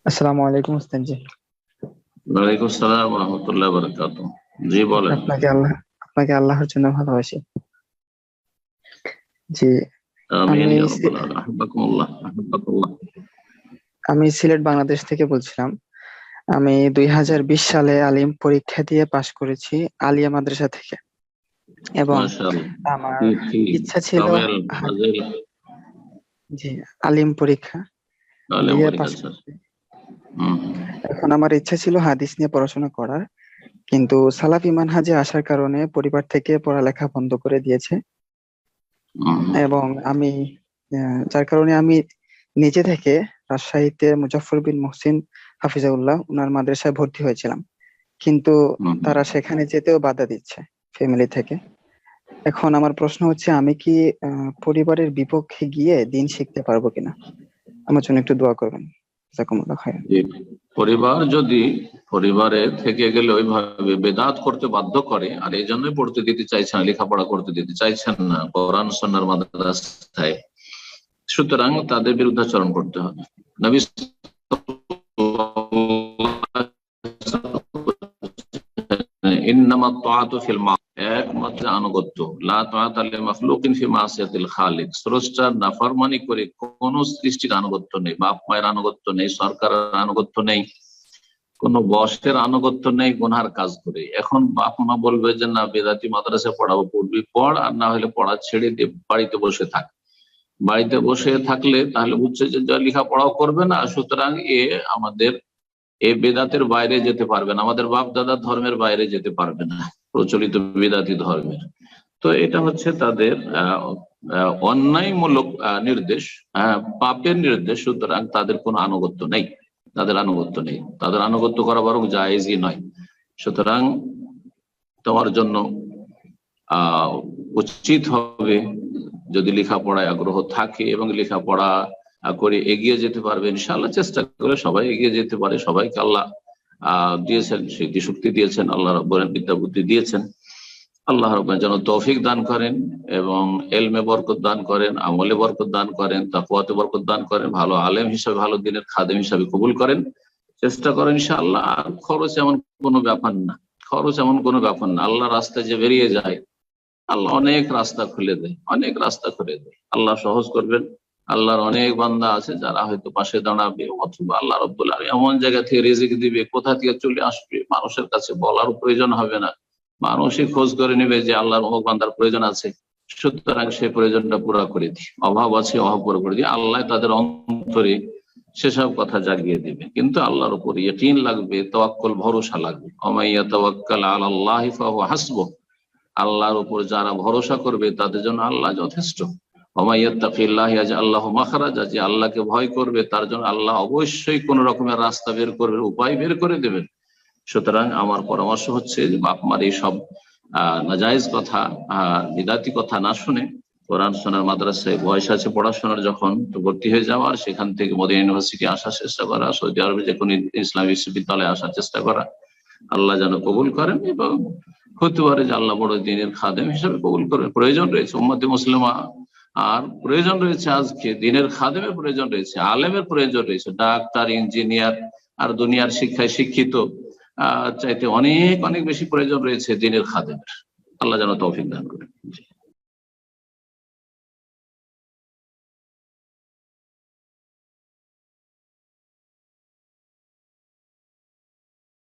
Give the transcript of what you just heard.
আসসালামু আলাইকুম ওস্তাদ জি। ওয়ালাইকুম আসসালাম রহমতুল্লাহ বারাকাতু। জি বলেন। আপনাকে আল্লাহ আপনাকে আল্লাহর জন্য ভালোবাসি। জি। আমিন আমি ইয়া সি- রাব্বাল আলামিন। আহব্বাকুমুল্লাহ আহব্বাকুল্লাহ। আমি সিলেট বাংলাদেশ থেকে বলছিলাম। আমি 2020 সালে আলিম পরীক্ষা দিয়ে পাশ করেছি আলিয়া মাদ্রাসা থেকে। এবং মাশাআল্লাহ। আমার কি কি ইচ্ছা ছিল কামেল হা- ফাজিল জি, আলিম পরীক্ষা আলেম দিয়ে পাশ পরীক্ষা। করতে। হুম এখন আমার ইচ্ছা ছিল হাদিস নিয়ে পড়াশোনা করার, কিন্তু সালাফি মানহাজে আসার কারণে পরিবার থেকে পড়ালেখা বন্ধ করে দিয়েছে। হুম এবং আমি যার কারণে আমি নিজে থেকে রাজশাহীতে মুজাফফর বিন মুহসিন হাফিজাউল্লাহ উনার মাদ্রাসায় ভর্তি হয়েছিলাম। কিন্তু হুম হুম। তারা সেখানে যেতেও বাধা দিচ্ছে ফ্যামিলি থেকে। এখন আমার প্রশ্ন হচ্ছে, আমি কি পরিবারের বিপক্ষে গিয়ে দিন শিখতে পারবো কিনা? আমার জন্য একটু দোয়া করবেন। জাযাকুমুল্লাহ খাইরান। জি। পরিবার যদি পরিবারে থেকে গেলে ওইভাবে বেদাত করতে বাধ্য করে, আর এই জন্যই পড়তে দিতে চাইছেন না, লেখাপড়া করতে দিতে চাইছেন না কোরআন সুন্নাহর মাদ্রাসায়, সুতরাং তাদের বিরুদ্ধাচরণ করতে হবে। নবী ইন্নামাত তাআতু ফিল মা'রুফ, একমাত্র আনুগত্য, লা তাআতা লিমাখলুকিন ফি মাসিয়াতিল খালিক, স্রষ্টার নাফরমানি করে কোন সৃষ্টির আনুগত্য নেই, বাপ মায়ের আনুগত্য নেই, সরকারের আনুগত্য নেই, কোন বসের আনুগত্য নেই গুনহার কাজ করে। এখন বাপ মা বলবে যে না বেদাতি মাদ্রাসায় পড়াবো, পড়বি পড়, আর না হলে পড়া ছেড়ে দিয়ে বাড়িতে বসে থাক। বাড়িতে বসে থাকলে তাহলে বুঝছে যে যা লেখাপড়াও করবে না, সুতরাং আমাদের এ বেদাতের বাইরে যেতে পারবে না, আমাদের বাপ দাদার ধর্মের বাইরে যেতে পারবে না, প্রচলিত বেদাতি ধর্মের। তো এটা হচ্ছে তাদের অন্যায়মূলক নির্দেশ, পাপের নির্দেশ। সুতরাং তাদের কোনো আনুগত্য নেই, তাদের আনুগত্য নেই, তাদের আনুগত্য করা বরং জায়েজই নয়। সুতরাং তোমার জন্য আহ উচিত হবে, যদি লেখাপড়ায় আগ্রহ থাকে এবং লেখাপড়া করে এগিয়ে যেতে পারবে, ইনশাআল্লাহ চেষ্টা করে সবাই এগিয়ে যেতে পারে। সবাইকে আল্লাহ দিয়েছেন, স্মৃতি শক্তি দিয়েছেন, আল্লাহ রাব্বুল আলামিন বিদ্যা বুদ্ধি দিয়েছেন। আল্লাহ রাব্বুল যেন তৌফিক দান করেন এবং এলমে বরকত দান করেন, আমলে বরকত দান করেন, তাকওয়াতে বরকত দান করেন, ভালো আলেম হিসাবে, ভালো দিনের খাদেম হিসাবে কবুল করেন। চেষ্টা করেন ইনশাআল্লাহ। আর খরচ এমন কোনো ব্যাপার না, খরচ এমন কোনো ব্যাপার না। আল্লাহ রাস্তায় যে বেরিয়ে যায়, আল্লাহ অনেক রাস্তা খুলে দেয়, অনেক রাস্তা খুলে দেয়, আল্লাহ সহজ করবেন। আল্লাহর অনেক বান্দা আছে যারা হয়তো পাশে দাঁড়াবে, অথবা আল্লাহ রাব্বুল আলামিন এমন জায়গা থেকে রিজিক দিবে, কোথা থেকে চলে আসবে মানুষের কাছে বলার প্রয়োজন হবে না। মানুষই খোঁজ করে নেবে যে আল্লাহর অমুক বান্দার প্রয়োজন আছে, সুতরাং সেই প্রয়োজনটা পুরো করে দিই, অভাব আছে অভাব পুরো করে দিই। আল্লাহ তাদের অন্তরে সেসব কথা জাগিয়ে দিবে। কিন্তু আল্লাহর উপর ইয়াকিন লাগবে, তাওয়াক্কুল ভরসা লাগবে। ওমাইয়া তাওয়াক্কাল আলাল্লাহি ফাহুয়া হাসবুহ, আল্লাহর উপর যারা ভরসা করবে তাদের জন্য আল্লাহ যথেষ্ট। ওমাইয়াত্তাকিল্লাহ ইয়াজআল লাহু মাখরাজা, যে আল্লাহকে ভয় করবে তার জন্য আল্লাহ অবশ্যই কোন রকমের রাস্তা বের করবে, উপায় বের করে দেবেন। সুতরাং আমার পরামর্শ হচ্ছে যে বাপ মার এইসব নাজায়েজ কথা, বিদাতি কথা না শুনে কোরআন সুন্নাহর মাদ্রাসায় বয়স আছে পড়াশোনার, যখন তো ভর্তি হয়ে যাওয়া, আর সেখান থেকে মদিনা ইউনিভার্সিটি আসার চেষ্টা করা, সৌদি আরবে যে কোনো ইসলামী বিশ্ববিদ্যালয়ে আসার চেষ্টা করা। আল্লাহ যেন কবুল করেন, এবং হতে পারে যে আল্লাহ বড় দিনের খাদেম হিসেবে কবুল করবেন। প্রয়োজন রয়েছে উম্মতে মুসলিমা, আর প্রয়োজন রয়েছে আজকে দিনের খাদেমের প্রয়োজন রয়েছে, আলেমের প্রয়োজন রয়েছে, ডাক্তার, ইঞ্জিনিয়ার, আর দুনিয়ার শিক্ষায় শিক্ষিত চাইতে অনেক অনেক বেশি প্রয়োজন রয়েছে দিনের খাদেমের। আল্লাহ যেন তৌফিক দান করেন। জি।